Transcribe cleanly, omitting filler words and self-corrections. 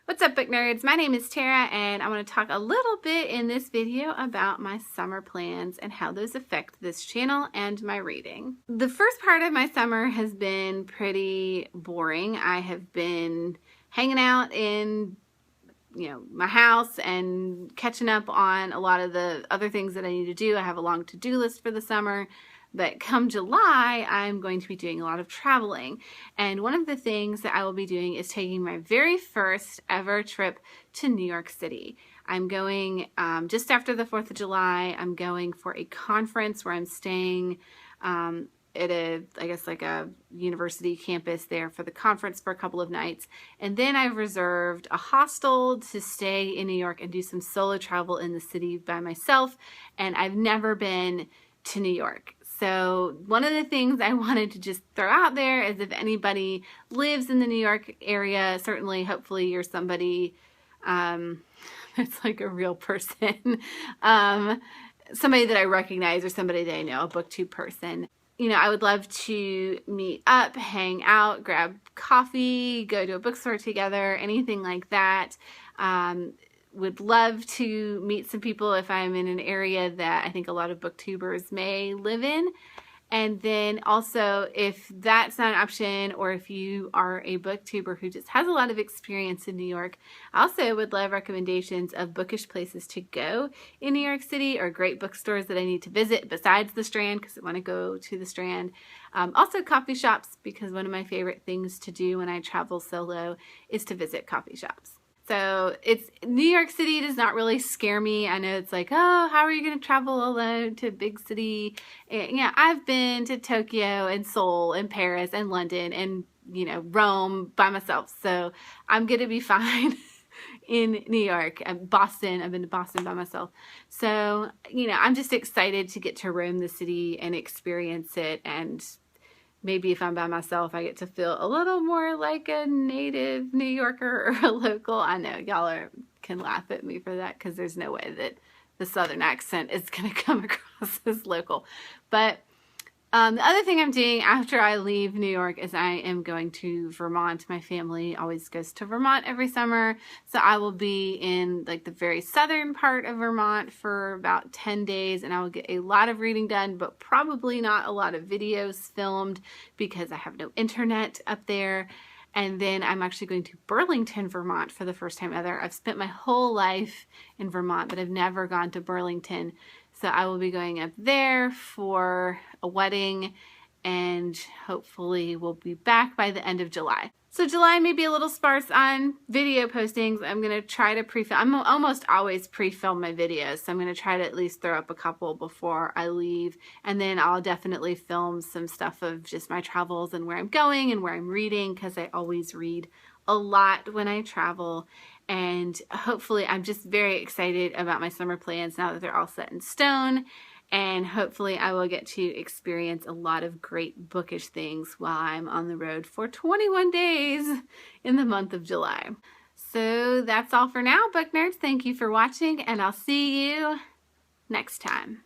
What's up, book nerds? My name is Tara, and I want to talk a little bit in this video about my summer plans and how those affect this channel and my reading. The first part of my summer has been pretty boring. I have been hanging out in my house and catching up on a lot of the other things that I need to do. I have a long to-do list for the summer. But come July, I'm going to be doing a lot of traveling. And one of the things that I will be doing is taking my very first ever trip to New York City. I'm going just after the 4th of July. I'm going for a conference where I'm staying at a university campus there for the conference for a couple of nights. And then I've reserved a hostel to stay in New York and do some solo travel in the city by myself. And I've never been to New York. So one of the things I wanted to just throw out there is if anybody lives in the New York area, certainly, hopefully you're somebody that's like a real person, somebody that I recognize or somebody that I know, a booktube person. I would love to meet up, hang out, grab coffee, go to a bookstore together, anything like that. Would love to meet some people if I'm in an area that I think a lot of booktubers may live in. And then also, if that's not an option, or if you are a booktuber who just has a lot of experience in New York, I also would love recommendations of bookish places to go in New York City, or great bookstores that I need to visit besides the Strand, because I want to go to the Strand. Also coffee shops, because one of my favorite things to do when I travel solo is to visit coffee shops. So New York City does not really scare me. I know it's like, oh, how are you going to travel alone to a big city? And, I've been to Tokyo and Seoul and Paris and London and, Rome by myself. So I'm going to be fine in New York and Boston. I've been to Boston by myself. So, I'm just excited to get to roam the city and experience it. And maybe if I'm by myself, I get to feel a little more like a native New Yorker or a local. I know y'all can laugh at me for that because there's no way that the Southern accent is going to come across as local. But the other thing I'm doing after I leave New York is I am going to Vermont. My family always goes to Vermont every summer. So I will be in the very southern part of Vermont for about 10 days, and I will get a lot of reading done, but probably not a lot of videos filmed because I have no internet up there. And then I'm actually going to Burlington, Vermont for the first time ever. I've spent my whole life in Vermont, but I've never gone to Burlington. So I will be going up there for a wedding, and hopefully we'll be back by the end of July. So July may be a little sparse on video postings. I'm going to try to pre-film. I'm almost always pre-film my videos, so I'm going to try to at least throw up a couple before I leave. And then I'll definitely film some stuff of just my travels and where I'm going and where I'm reading, because I always read a lot when I travel. And hopefully I'm just very excited about my summer plans now that they're all set in stone. And hopefully I will get to experience a lot of great bookish things while I'm on the road for 21 days in the month of July. So that's all for now, book nerds. Thank you for watching, and I'll see you next time.